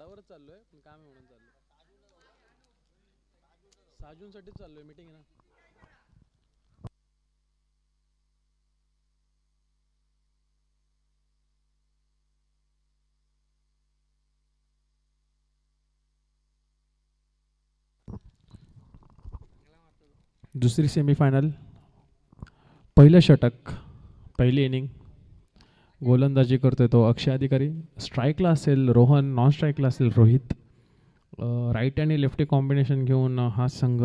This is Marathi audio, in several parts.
खेळावरच चाललोय पण काम आहे म्हणून चाललोय. साजूंसाठीच चाललोय, मीटिंग आहे ना. दुसरी सेमीफायनल. पहिलं षटक, पहिली इनिंग. गोलंदाजी करतोय तो अक्षय अधिकारी. स्ट्राईकला असेल रोहन, नॉन स्ट्राईकला असेल रोहित. राईट आणि लेफ्टी कॉम्बिनेशन घेऊन हा संघ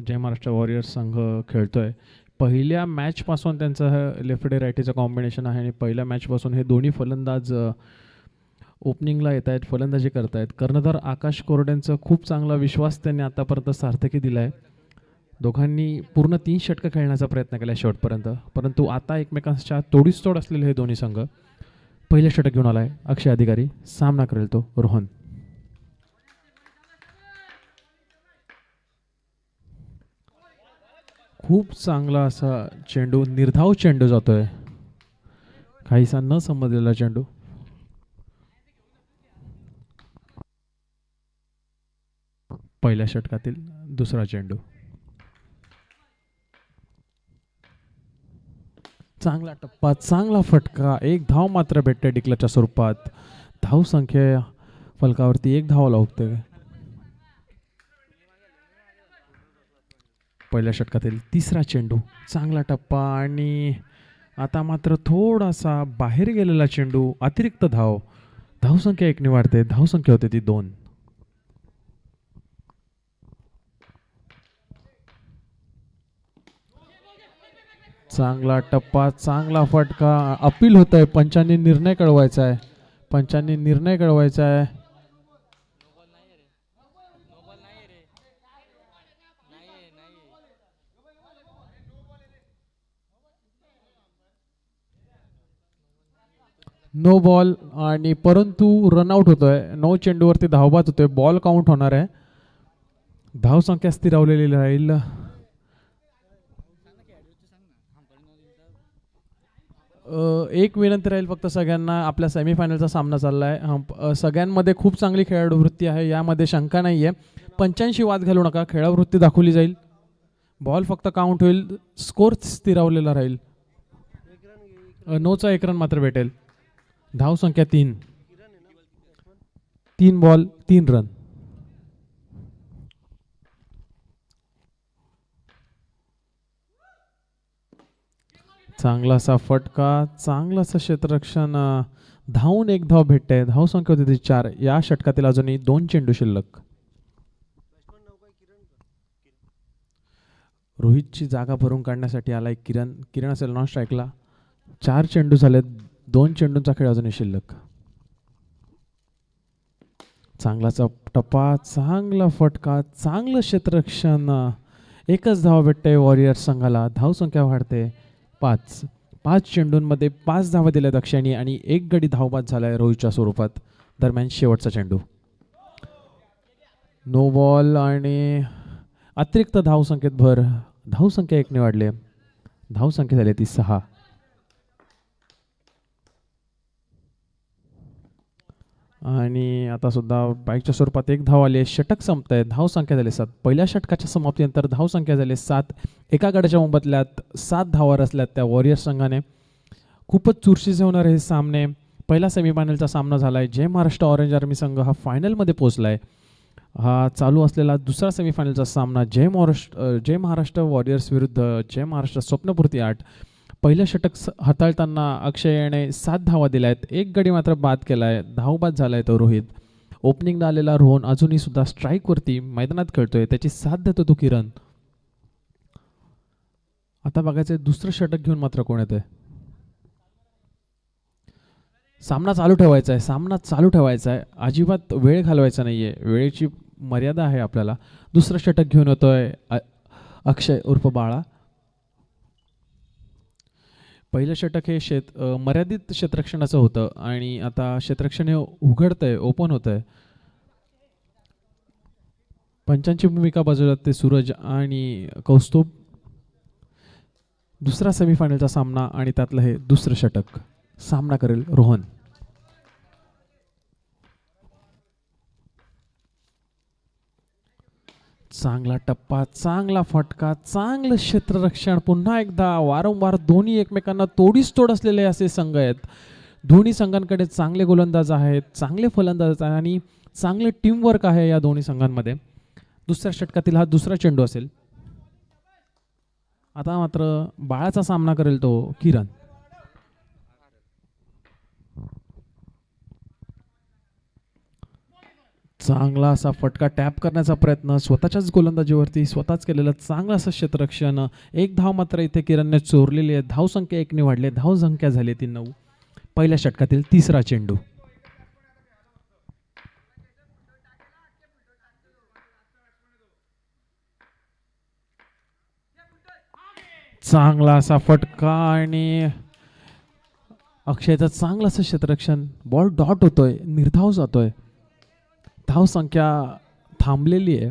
जय महाराष्ट्र वॉरियर्स संघ खेळतोय. पहिल्या मॅचपासून त्यांचं लेफ्टी राईटीचं कॉम्बिनेशन आहे आणि पहिल्या मॅचपासून हे दोन्ही फलंदाज ओपनिंगला येत आहेत, फलंदाजी करत आहेत. कर्णधार आकाश कोरड्यांचं खूप चांगला विश्वास त्यांनी आतापर्यंत सार्थकी दिला आहे. दोघांनी पूर्ण 3 षटकं खेळण्याचा प्रयत्न केला शेवटपर्यंत, परंतु आता एकमेकांच्या तोडीस तोड असलेले हे दोन्ही संघ. पहिले षटक घेऊन आलाय अक्षय अधिकारी. सामना करेल तो रोहन. खूप चांगला असा चेंडू, निर्धाव चेंडू जातोय, काहीसा न समजलेला चेंडू. पहिल्या षटकातील दुसरा चेंडू. चांगला टप्पा, चांगला फटका. एक धाव मात्र भेटते डिक्लेअरच्या स्वरूपात. धाव संख्या फलकावरती 1 धाव लावते. पहिल्या षटकातील तिसरा चेंडू. चांगला टप्पा आणि आता मात्र थोडासा बाहेर गेलेला चेंडू. अतिरिक्त धाव. धावसंख्या 1 ने वाढते. धावसंख्या होते ती 2. चांगला टप्पा, चांगला फटका. अपील होत आहे. पंचांनी निर्णय कळवायचा आहे. पंचांनी निर्णय कळवायचा आहे. नो बॉल आणि परंतु रनआउट होतोय. 9 चेंडूवरती धावबाद होतोय. बॉल काउंट होणार आहे. धावसंख्या स्थिरावलेली राहील. एक विनंती राहील फक्त सगळ्यांना. आपल्या सेमीफायनलचा सामना चालला आहे. सगळ्यांमध्ये खूप चांगली खेळाडू वृत्ती आहे, यामध्ये शंका नाही आहे. पंचांशी वाद घालू नका. खेळावृत्ती दाखवली जाईल. बॉल फक्त काउंट होईल. स्कोर स्थिरावलेला राहील. 9चा 1 रन मात्र भेटेल. धावसंख्या 3. 3 बॉल 3 रन. चांगलासा फटका, चांगलासा क्षेत्ररक्षण. धावून 1 धाव भेटते. धावसंख्या होती 4. या षटकातील अजूनही 2 चेंडू शिल्लक. रोहितची जागा भरून काढण्यासाठी आलाय किरण. किरण असेल नॉन स्ट्राईकला. 4 चेंडू झाले. 2 चेंडूंचा खेळ अजूनही शिल्लक. चांगलाचा टप्पा, चांगला फटका, चांगलं क्षेत्ररक्षण. 1च धाव भेटते वॉरियर्स संघाला. धावसंख्या वाढते 5. 5 चेंडूंमध्ये 5 धावा दिल्या दक्षिणी आणि 1 गडी धावबाद झालाय रोहितच्या स्वरूपात. दरम्यान शेवटचा चेंडू. नो बॉल आणि अतिरिक्त धावसंख्येत भर. धावसंख्या 1 ने वाढली. धावसंख्या झाली ती 6. आणि आता सुद्धा बाईकच्या स्वरूपात 1 धाव आली. षटक संपत आहे. धावसंख्या झाली 7. पहिल्या षटकाच्या समाप्तीनंतर धावसंख्या झाली 7. एका गडाच्या मोबदल्यात 7 धावा रचल्यात त्या वॉरियर्स संघाने. खूपच चुरशीचे होणार हे सामने. पहिला सेमीफायनलचा सामना झालाय. जय महाराष्ट्र ऑरेंज आर्मी संघ हा फायनलमध्ये पोहोचलाय. हा चालू असलेला दुसरा सेमीफायनलचा सामना जय महाराष्ट्र वॉरियर्स विरुद्ध जय महाराष्ट्र स्वप्नपूर्ती 8. पहिलं षटक हाताळताना अक्षयने 7 धावा दिल्या आहेत. 1 गडी मात्र बाद केलाय. धावबाद झालाय तो रोहित. ओपनिंगला आलेला रोहन अजूनही सुद्धा स्ट्राईकवरती मैदानात खेळतोय. त्याची साथ देतो तो किरण. आता बघायचंय दुसरं षटक घेऊन मात्र कोण येतंय. सामना चालू ठेवायचा आहे. सामना चालू ठेवायचा आहे. अजिबात वेळ घालवायचा नाहीये. वेळेची मर्यादा आहे आपल्याला. दुसरं षटक घेऊन येतोय अक्षय उर्फ बाळा. पहिलं षटक हे मर्यादित क्षेत्ररक्षणाचं होतं आणि आता क्षेत्ररक्षण हे उघडतंय, ओपन होतंय. पंचांची भूमिका बजावतात ते सूरज आणि कौस्तुभ. दुसरा सेमीफायनलचा सामना आणि त्यातलं हे दुसरं षटक. सामना करेल रोहन. चांगला टप्पा, चांगला फटका, चांगलं क्षेत्ररक्षण. पुन्हा एकदा वारंवार दोन्ही एकमेकांना तोडीस तोड असलेले असे संघ आहेत. दोन्ही संघांकडे चांगले गोलंदाज आहेत, चांगले फलंदाज आहेत आणि चांगले टीमवर्क आहे या दोन्ही संघांमध्ये. दुसऱ्या षटकातील हा दुसरा चेंडू असेल. आता मात्र बाळाचा सामना करेल तो किरण. चांगला असा फटका टॅप करण्याचा प्रयत्न, स्वतःच्याच गोलंदाजीवरती स्वतःच केलेलं चांगलं असं क्षेत्ररक्षण. एक धाव मात्र इथे किरणने चोरलेली आहे. धावसंख्या 1 ने वाढले, धावसंख्या झाली ती 9. पहिल्या षटकातील तिसरा चेंडू. चांगला असा फटका आणि अक्षयचं चांगलं असं क्षेत्ररक्षण. बॉल डॉट होतोय, निर्धाव जातोय. धावसंख्या थांबलेली आहे,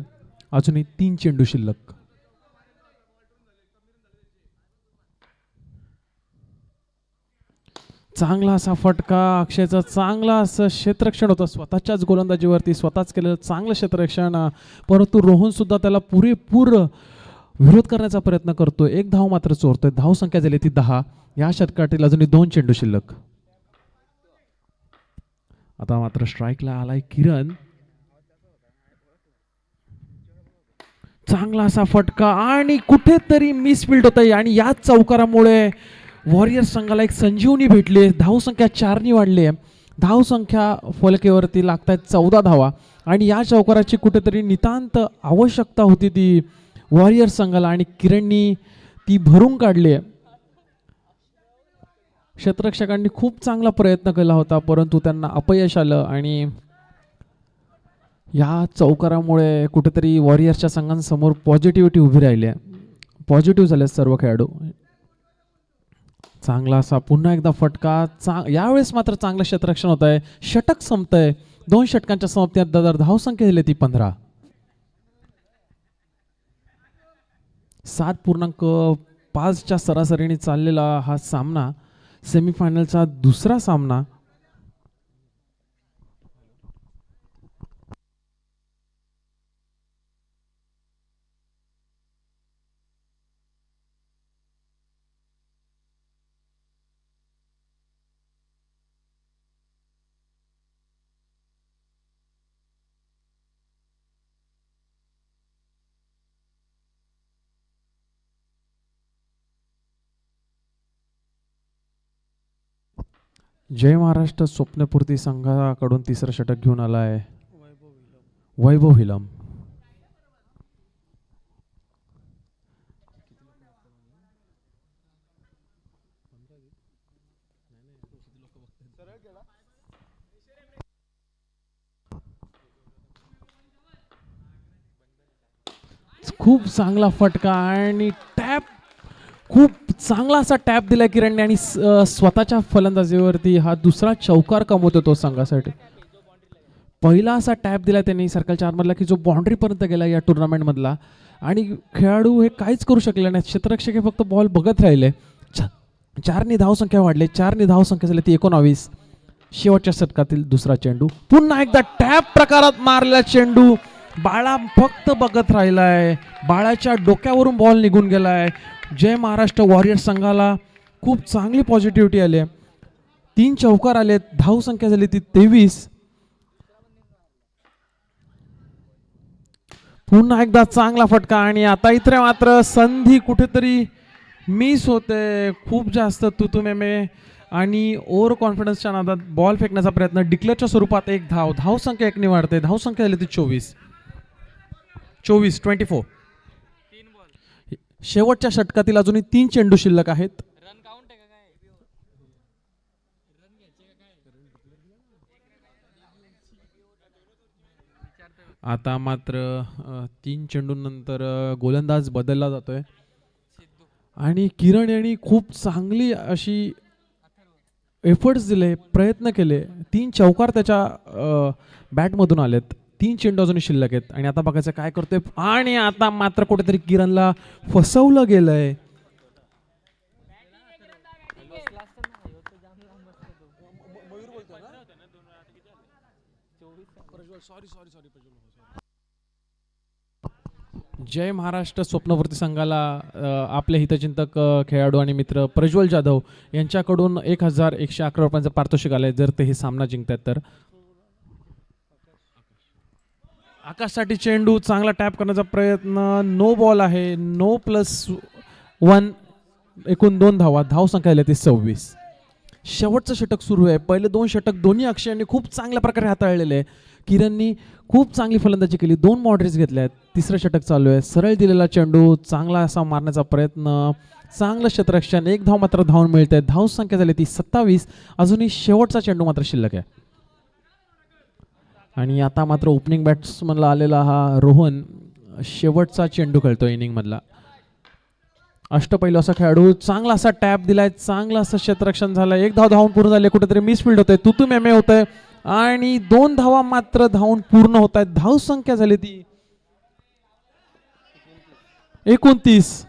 अजूनही 3 चेंडू शिल्लक. चांगला असा फटका, अक्षयचं चांगला असं क्षेत्ररक्षण होतं. स्वतःच्याच गोलंदाजीवरती स्वतःच केलेलं चांगलं क्षेत्ररक्षण, परंतु रोहन सुद्धा त्याला पुरेपूर विरोध करण्याचा प्रयत्न करतोय. एक धाव मात्र चोरतोय. धावसंख्या झाली ती 10. या षटकातील अजूनही 2 चेंडू शिल्लक. आता मात्र स्ट्राईकला आलाय किरण. चांगला असा फटका आणि कुठेतरी मिसफिल्ड होत आहे आणि याच चौकारामुळे वॉरियर संघाला एक संजीवनी भेटली. धावसंख्या 4 ने वाढली आहे. धावसंख्या फलकेवरती लागतायत 14 धावा आणि या चौकाराची कुठेतरी नितांत आवश्यकता होती ती वॉरियर संघाला आणि किरणनी ती भरून काढली. क्षेत्ररक्षकांनी खूप चांगला प्रयत्न केला होता, परंतु त्यांना अपयश आलं आणि या चौकारामुळे कुठेतरी वॉरियर्सच्या संघांसमोर पॉझिटिव्हिटी उभी राहिली आहे. पॉझिटिव्ह झाले सर्व खेळाडू. चांगला असा पुन्हा एकदा फटका. यावेळेस मात्र चांगलं क्षेत्ररक्षण होत आहे. षटक संपतंय. 2 षटकांच्या समाप्तीनंतर धावसंख्या झाली ती 15. 7.5च्या सरासरीने चाललेला हा सामना, सेमीफायनलचा दुसरा सामना. जय महाराष्ट्र स्वप्नपूर्ती संघाकडून तिसरं षटक घेऊन आलाय वैभव हिलम. खूप चांगला फटका आणि टॅप, खूप चांगला असा टॅप दिला किरणने आणि स्वतःच्या फलंदाजीवरती हा दुसरा चौकार कमवतो तो संघासाठी. पहिला असा टॅप दिला त्यांनी सर्कल 4 मधला की जो बाउंड्री पर्यंत गेला या टुर्नामेंट मधला आणि खेळाडू हे काहीच करू शकले नाही. क्षेत्ररक्षक हे फक्त बॉल बघत राहिले. 4 ने धावसंख्या वाढले. 4 ने धावसंख्या झाली ती 19. शेवटच्या षटकातील दुसरा चेंडू. पुन्हा एकदा टॅप प्रकारात मारलेला चेंडू. बाळा फक्त बघत राहिलाय. बाळाच्या डोक्यावरून बॉल निघून गेलाय. जय महाराष्ट्र वॉरियर संघाला खूप चांगली पॉझिटिव्हिटी आली. 3 चौकार आले. धावसंख्या झाली ती 23. पुन्हा एकदा चांगला फटका आणि आता इथे मात्र संधी कुठेतरी मिस होते. खूप जास्त तुतुमेमे आणि ओव्हर कॉन्फिडन्सच्या नादात बॉल फेकण्याचा प्रयत्न. डिक्लेअरच्या स्वरूपात एक धाव. धावसंख्या 1 ने वाढते. धावसंख्या झाली ती 24. 24. शेवटच्या षटकातील अजूनही 3 चेंडू शिल्लक आहेत. आता मात्र 3 चेंडूंनंतर गोलंदाज बदलला जातोय आणि किरण यांनी खूप चांगली अशी एफर्ट्स दिले, प्रयत्न केले. 3 चौकार त्याच्या बॅटमधून आलेत. 3 चेंडू अजून शिल्लक आहेत आणि आता बघायचं काय करतोय. आणि आता मात्र कुठेतरी किरणला फसवलं गेलंय. जय महाराष्ट्र स्वप्नपूर्ती संघाला आपले हितचिंतक खेळाडू आणि मित्र प्रज्वल जाधव यांच्याकडून 1111 रुपयांचं पारितोषिक आलंय जर ते हे सामना जिंकतात तर. आकाशसाठी चेंडू चांगला टॅप करण्याचा प्रयत्न, नो बॉल आहे, नो +1, एकूण 2 धावा, धाव संख्या आली ती 26. शेवटचं षटक सुरू आहे. पहिले 2 षटक दोन्ही अक्षयांनी खूप चांगल्या प्रकारे हाताळलेले आहे. किरणनी खूप चांगली फलंदाजी केली, 2 बाउंड्रीज घेतल्या आहेत. तिसरं षटक चालू आहे. सरळ दिलेला चेंडू चांगला असा मारण्याचा प्रयत्न, चांगलं क्षेत्ररक्षण, 1 धाव मात्र धावून मिळते. धाव संख्या झाली ती 27. अजूनही शेवटचा चेंडू मात्र शिल्लक आहे. आणि आता मात्र ओपनिंग बॅट्समनला आलेला हा रोहन शेवटचा चेंडू खेळतो इनिंग मधला. अष्टपैलू असा खेळाडू, चांगला असा टॅप दिलाय, चांगला असं क्षेत्ररक्षण झालं. 1 धाव धावून पूर्ण झाले, कुठेतरी मिसफिल्ड होतंय, तुतू मेमे होतंय आणि 2 धावा मात्र धावून पूर्ण होत आहेत. धाव संख्या झाली ती 29.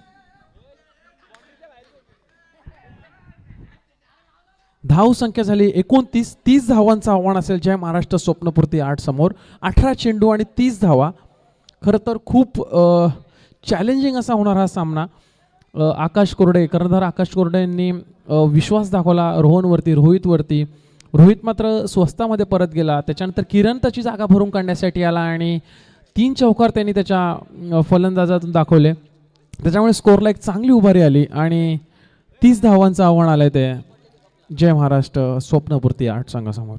धाव संख्या झाली 29. 30 धावांचं आव्हान असेल जय महाराष्ट्र स्वप्नपूर्ती 8 समोर. 18 चेंडू आणि 30 धावा. खरं तर खूप चॅलेंजिंग असा होणार हा सामना. आकाश कोरडे, कर्णधार आकाश कोरडे यांनी विश्वास दाखवला रोहनवरती, रोहितवरती. रोहित मात्र स्वस्तामध्ये परत गेला. त्याच्यानंतर किरण त्याची जागा भरून काढण्यासाठी आला आणि 3 चौकार त्यांनी त्याच्या फलंदाजातून दाखवले. त्याच्यामुळे स्कोरला एक चांगली उभारी आली आणि 30 धावांचं आव्हान आलंय ते जय महाराष्ट्र स्वप्नपूर्ती 8 संघासमोर.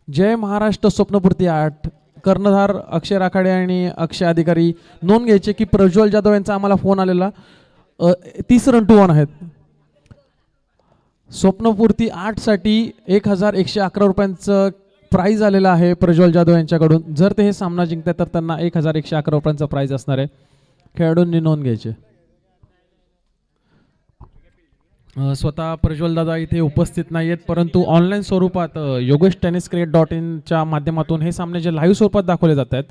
जय महाराष्ट्र स्वप्नपूर्ती 8 कर्णधार अक्षय राखाडे आणि अक्षय अधिकारी. नोंद घ्यायचे की प्रज्वल जाधव यांचा आम्हाला फोन आलेला. 30 रन टू 1 आहेत. स्वप्नपूर्ती 8 साठी 1111 रुपयांचं प्राइज आलेलं आहे प्रज्वल जाधव यांच्याकडून. जर ते हे सामना जिंकतात तर त्यांना 1111 रुपयांचं प्राइज असणार आहे. खेळाडूंनी नोंद घ्यायचे. स्वतः प्रज्वल दादा इथे उपस्थित नाही आहेत, परंतु ऑनलाईन स्वरूपात yogesh-tenniscrate.in माध्यमातून हे सामने जे लाईव्ह स्वरूपात दाखवले जात आहेत,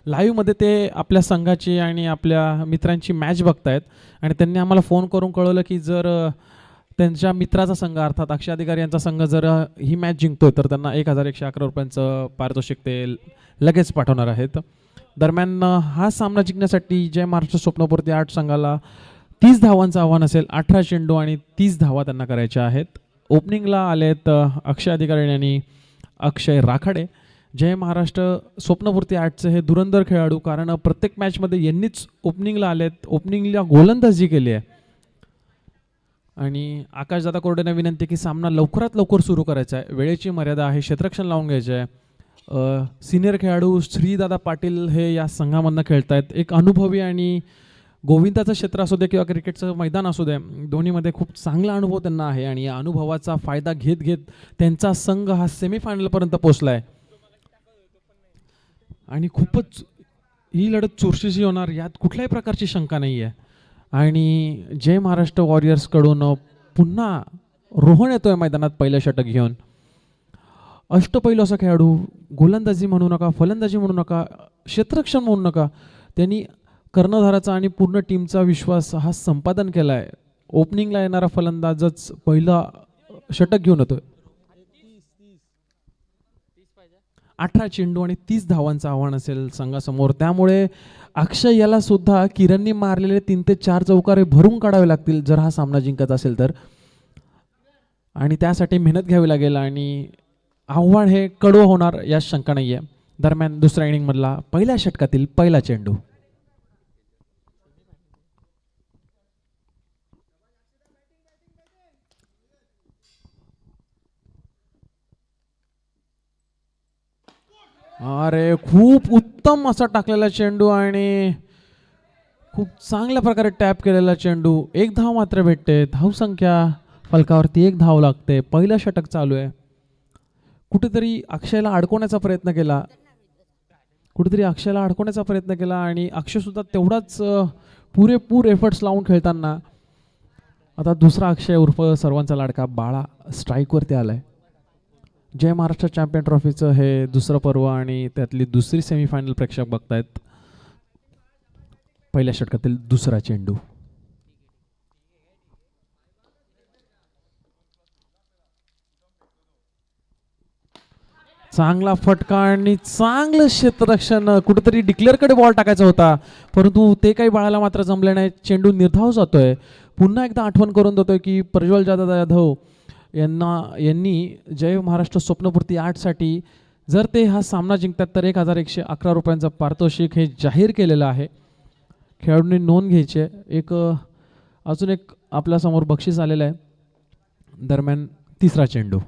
लाईव्हमध्ये ते आपल्या संघाची आणि आपल्या मित्रांची मॅच बघतायत. आणि त्यांनी आम्हाला फोन करून कळवलं की जर त्यांच्या मित्राचा संघ अर्थात अक्षय अधिकारी यांचा संघ जर ही मॅच जिंकतोय तर त्यांना 1111 रुपयांचं पारितोषिक ते लगेच पाठवणार आहेत. दरम्यान हा सामना जिंकण्यासाठी जय महाराष्ट्र स्वप्नपूर्ती 8 संघाला 30 धावांचं आव्हान असेल. 18 चेंडू आणि 30 धावा त्यांना करायच्या आहेत. ओपनिंगला आलेत अक्षय अधिकारी आणि अक्षय राखाडे. जय महाराष्ट्र स्वप्नपूर्ती 8चे हे धुरंधर खेळाडू, कारण प्रत्येक मॅचमध्ये यांनीच ओपनिंगला आलेत, ओपनिंगला गोलंदाजी केली आहे. आणि आकाशदादा कोरडेंना विनंती की सामना लवकरात लवकर सुरू करायचा आहे, वेळेची मर्यादा आहे, क्षेत्ररक्षण लावून घ्यायचं आहे. सिनियर खेळाडू श्रीदादा पाटील हे या संघामधनं खेळत आहेत. एक अनुभवी आणि गोविंदाचं क्षेत्र असू दे किंवा क्रिकेटचं मैदान असू दे, दोन्हीमध्ये खूप चांगला अनुभव त्यांना आहे. आणि या अनुभवाचा फायदा घेत घेत त्यांचा संघ हा सेमीफायनलपर्यंत पोहोचला आहे. आणि खूपच ही लढत चुरशीची होणार यात कुठल्याही प्रकारची शंका नाही आहे. आणि जय महाराष्ट्र वॉरियर्सकडून पुन्हा रोहन येतोय मैदानात पहिलं षटक घेऊन. अष्टपैलू असा खेळाडू, गोलंदाजी म्हणू नका, फलंदाजी म्हणू नका, क्षेत्ररक्षण म्हणू नका, त्यांनी कर्णधाराचा आणि पूर्ण टीमचा विश्वास हा संपादन केला आहे. ओपनिंगला येणारा फलंदाजच पहिला षटक घेऊन येतोय. 18 चेंडू आणि 30 धावांचं आव्हान असेल संघासमोर. त्यामुळे अक्षय याला सुद्धा किरणनी मारलेले 3 ते 4 चौकारे भरून काढावे लागतील जर हा सामना जिंकत असेल तर. आणि त्यासाठी मेहनत घ्यावी लागेल आणि आव्हान हे कडवं होणार यात शंका नाही आहे. दरम्यान दुसऱ्या इनिंगमधला पहिल्या षटकातील पहिला चेंडू. अरे खूप उत्तम असा टाकलेला चेंडू आणि खूप चांगल्या प्रकारे टॅप केलेला चेंडू. 1 धाव मात्र भेटते. धावसंख्या फलकावरती 1 धाव लागते. पहिलं षटक चालू आहे. कुठेतरी अक्षयला अडकवण्याचा प्रयत्न केला आणि अक्षय सुद्धा तेवढाच पुरेपूर एफर्ट्स लावून खेळताना आता दुसरा अक्षय उर्फ सर्वांचा लाडका बाळा स्ट्राईकवरती आलाय. जय महाराष्ट्र चॅम्पियन ट्रॉफीचं हे दुसरं पर्व आणि त्यातली दुसरी सेमीफायनल प्रेक्षक बघतायत. पहिल्या षटकातील दुसरा चेंडू. चांगला फटका आणि चांगलं क्षेत्ररक्षण. कुठेतरी डिक्लेअरकडे बॉल टाकायचा होता, परंतु ते काही बाळाला मात्र जमले नाही. चेंडू निर्धाव जातोय. पुन्हा एकदा आठवण करून देतोय की प्रज्वल जाधव यांनी जय महाराष्ट्र स्वप्नपूर्ती 8साठी जर ते हा सामना जिंकतात तर 1111 रुपयांचं पारितोषिक हे जाहीर केलेलं आहे. खेळाडूंनी नोंद घ्यायची आहे. अजून एक आपल्यासमोर बक्षीस आलेलं आहे. दरम्यान तिसरा चेंडू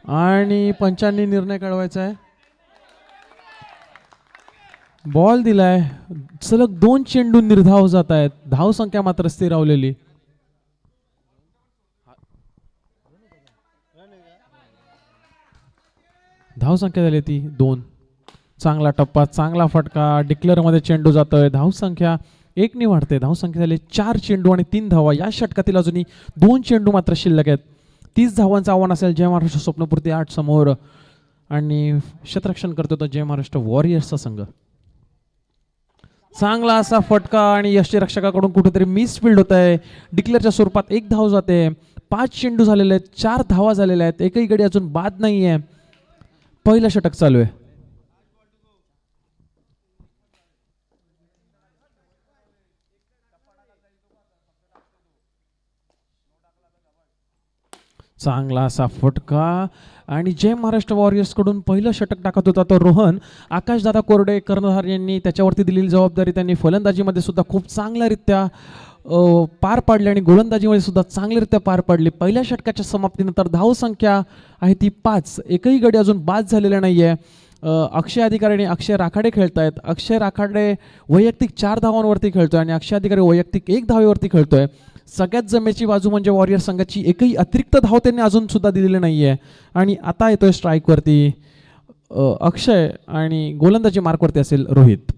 आणि पंचांनी निर्णय कळवायचा आहे. बॉल दिलाय. सलग 2 चेंडू निर्धाव जात आहेत. धावसंख्या मात्र स्थिरावलेली. धावसंख्या झाली ती 2. चांगला टप्पा, चांगला फटका. डिक्लेअरमध्ये चेंडू जातोय. धावसंख्या 1 वाढते. धावसंख्या झाली 4 चेंडू आणि 3 धावा. या षटकातील अजूनही 2 चेंडू मात्र शिल्लक आहेत. 30 धावांचं आव्हान असेल जय महाराष्ट्र स्वप्नपूर्ती 8 समोर. आणि क्षेत्ररक्षण करतो तो जय महाराष्ट्र वॉरियर्सचा संघ. चांगला असा फटका आणि यष्टीरक्षकाकडून कुठेतरी मिसफिल्ड होत आहे. डिक्लेअरच्या स्वरूपात 1 धाव जाते. 5 चेंडू झालेले आहेत. 4 धावा झालेल्या आहेत. एकही गडी अजून बाद नाहीये. पहिलं षटक चालू आहे. चांगला असा फटका आणि जय महाराष्ट्र वॉरियर्स कडून पहिलं षटक टाकत होता तो रोहन. आकाशदादा कोरडे कर्णधार यांनी त्याच्यावरती दिलेली जबाबदारी त्यांनी फलंदाजीमध्ये सुद्धा खूप चांगल्यारित्या पार पाडली आणि गोलंदाजीमध्ये सुद्धा चांगल्यारित्या पार पाडली. पहिल्या षटकाच्या समाप्तीनंतर धावसंख्या आहे ती 5. एकही गडी अजून बाद झालेला नाहीये. अक्षय अधिकारी आणि अक्षय राखाडे खेळतायत. अक्षय राखाडे वैयक्तिक 4 धावांवरती खेळतोय आणि अक्षय अधिकारी वैयक्तिक 1 धावेवरती खेळतोय. सगळ्यात जमेची बाजू म्हणजे वॉरियर संघाची एकही अतिरिक्त धाव त्यांनी अजून सुद्धा दिलेली नाहीये. आणि आता येतोय स्ट्राईकवरती अक्षय आणि गोलंदाजी मार्कवरती असेल रोहित.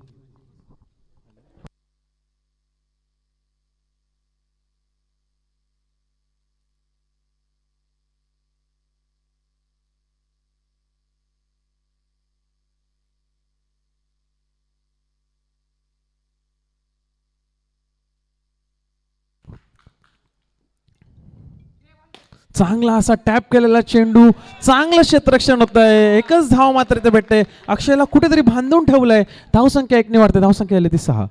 चांगला असा टॅप केलेला चेंडू. चांगलं क्षेत्ररक्षण होत आहे. एकच धाव मात्र इथे भेटते. अक्षयला कुठेतरी बांधून ठेवलंय. धावसंख्या 1 वाढते. धावसंख्या आली ती 6.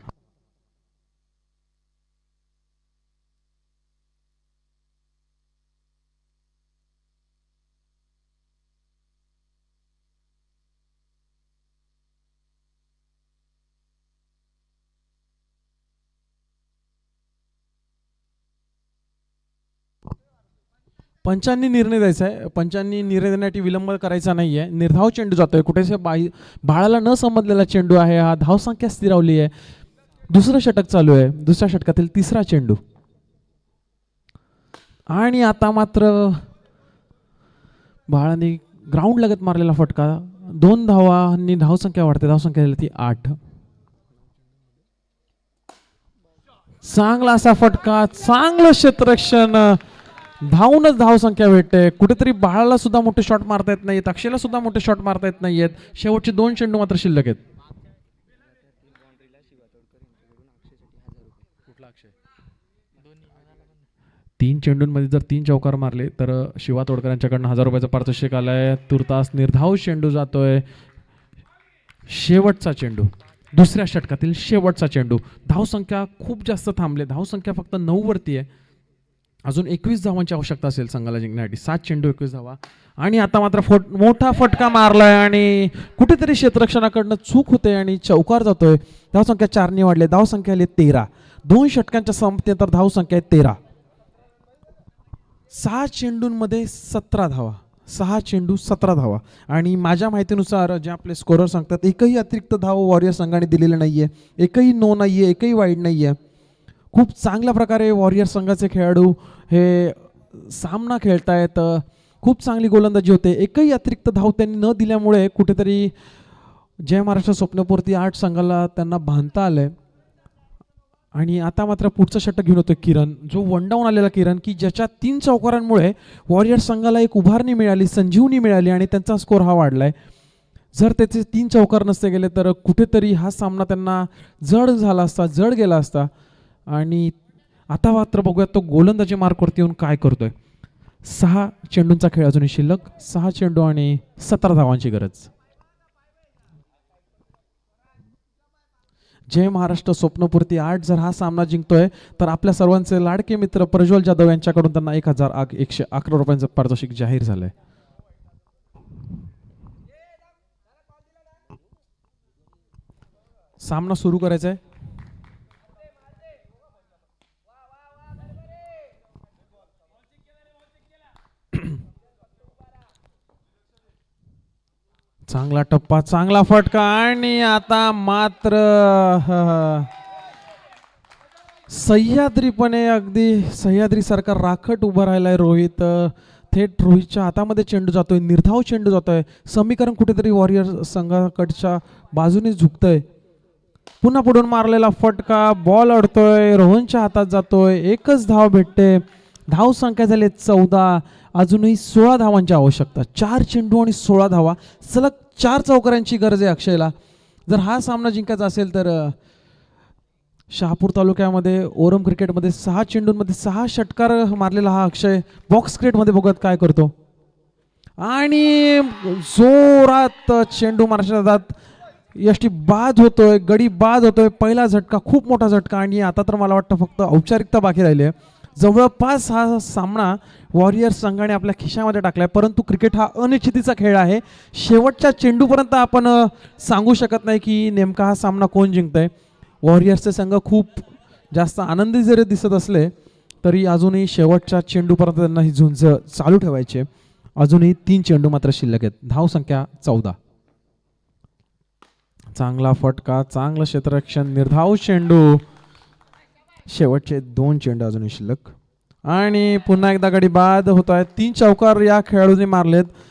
पंचांनी निर्णय द्यायचा आहे. पंचांनी निर्णय देण्यासाठी विलंब करायचा नाहीये. निर्धाव चेंडू जातोय. कुठेसे बाळाला न समजलेला चेंडू आहे हा. धावसंख्या स्थिरावली आहे. दुसरं षटक चालू आहे. दुसऱ्या षटकातील तिसरा चेंडू आणि आता मात्र बाळाने ग्राउंड लगत मारलेला फटका. 2 धावांनी धावसंख्या वाढते. धावसंख्या झाली ती 8. चांगला असा फटका. चांगलं क्षेत्ररक्षण. धावूनच धावसंख्या भेटते. कुठेतरी बाळाला सुद्धा मोठे शॉट मारता येत नाहीत. अक्षयला सुद्धा मोठे शॉट मारता येत नाहीयेत. शेवटचे 2 चेंडू मात्र शिल्लक आहेत. 3 चेंडूंमध्ये जर 3 चौकार मारले तर शिवा तोडकर यांच्याकडनं 1000 रुपयाचं पारितोषिक आलंय. तुर्तास निर्धाव चेंडू जातोय. शेवटचा चेंडू. दुसऱ्या षटकातील शेवटचा चेंडू. धावसंख्या खूप जास्त थांबले. धावसंख्या फक्त 9 वरती आहे. अजून 21 धावांची आवश्यकता असेल संघाला जिंकण्यासाठी. 7 चेंडू 21 धावा. आणि आता मात्र मोठा फटका मारलाय आणि कुठेतरी क्षेत्ररक्षणाकडनं चूक होते आणि चौकार जातोय. धावसंख्या 4 वाढले. धावसंख्या आली 13. 2 षटकांच्या समाप्तीनंतर धावसंख्या आहे 13. 6 चेंडूंमध्ये 17 धावा. 6 चेंडू 17 धावा. आणि माझ्या माहितीनुसार जे आपले स्कोरर सांगतात एकही अतिरिक्त धाव वॉरियर संघाने दिलेलं नाहीये. एकही नो नाहीये. एकही वाईड नाहीये. खूप चांगल्या प्रकारे वॉरियर संघाचे खेळाडू हे सामना खेळतायत. खूप चांगली गोलंदाजी होते. एकही अतिरिक्त धाव त्यांनी न दिल्यामुळे कुठेतरी जय महाराष्ट्र स्वप्नपूर्ती 8 संघाला त्यांना बांधता आलंय. आणि आता मात्र पुढचं षटक घेऊन होतं किरण, जो वन डाऊन आलेला किरण की ज्याच्या 3 चौकारांमुळे वॉरियर संघाला एक उभारणी मिळाली, संजीवनी मिळाली आणि त्यांचा स्कोर हा वाढलाय. जर त्याचे 3 चौकार नसते गेले तर कुठेतरी हा सामना त्यांना जड झाला असता, जड गेला असता. आणि आता मात्र बघूया तो गोलंदाजी मार्कवरती येऊन काय करतोय. 6 चेंडूंचा खेळ अजूनही शिल्लक. 6 चेंडू आणि 17 धावांची गरज. जय महाराष्ट्र स्वप्नपूर्ती 8 जर हा सामना जिंकतोय तर आपल्या सर्वांचे लाडके मित्र प्रज्वल जाधव यांच्याकडून त्यांना 1111 रुपयांचं पारितोषिक जाहीर झालंय. सामना सुरू करायचा आहे. चांगला टप्पा, चांगला फटका आणि आता मात्र सह्याद्रीपणे अगदी सह्याद्री सारखा राखट उभा राहिलाय रोहित. थेट रोहितच्या हातामध्ये चेंडू जातोय, निर्धाव चेंडू जातोय. समीकरण कुठेतरी वॉरियर संघाकडच्या बाजूने झुकतंय. पुन्हा पुढून मारलेला फटका, बॉल अडतोय, रोहनच्या हातात जातोय. एकच धाव भेटते. धाव संख्या झाली 14. अजूनही 16 धावांची आवश्यकता. 4 चेंडू आणि 16 धावा. सलग 4 चौकारांची गरज आहे अक्षयला. जर हा सामना जिंकायचा असेल तर शहापूर तालुक्यामध्ये ओरम क्रिकेटमध्ये 6 चेंडूंमध्ये 6 षटकार मारलेला हा अक्षय बॉक्स क्रिकेटमध्ये बघत काय करतो. आणि जोरात चेंडू मारण्याच्या जातात. यष्टी बाद होतोय, गडी बाद होतोय. पहिला झटका, खूप मोठा झटका. आणि आता तर मला वाटतं फक्त औपचारिकता बाकी राहिली आहे. जवळपास हा सामना वॉरियर संघाने आपल्या खिशामध्ये टाकलाय. परंतु क्रिकेट हा अनिश्चितीचा खेळ आहे. शेवटच्या चेंडूपर्यंत आपण सांगू शकत नाही की नेमका हा सामना कोण जिंकतंय. वॉरियर्सचे संघ खूप जास्त आनंदी जरी दिसत असले तरी अजूनही शेवटच्या चेंडूपर्यंत त्यांना ही झुंज चालू ठेवायची. अजूनही 3 चेंडू मात्र शिल्लक आहेत. धाव संख्या 14. चांगला फटका, चांगलं क्षेत्ररक्षण, निर्धाव चेंडू. शेवटचे 2 चेंडू अजूनही शिल्लक. आणि पुन्हा एकदा गडी बाद होत आहेत. 3 चौकार या खेळाडूंनी मारलेत.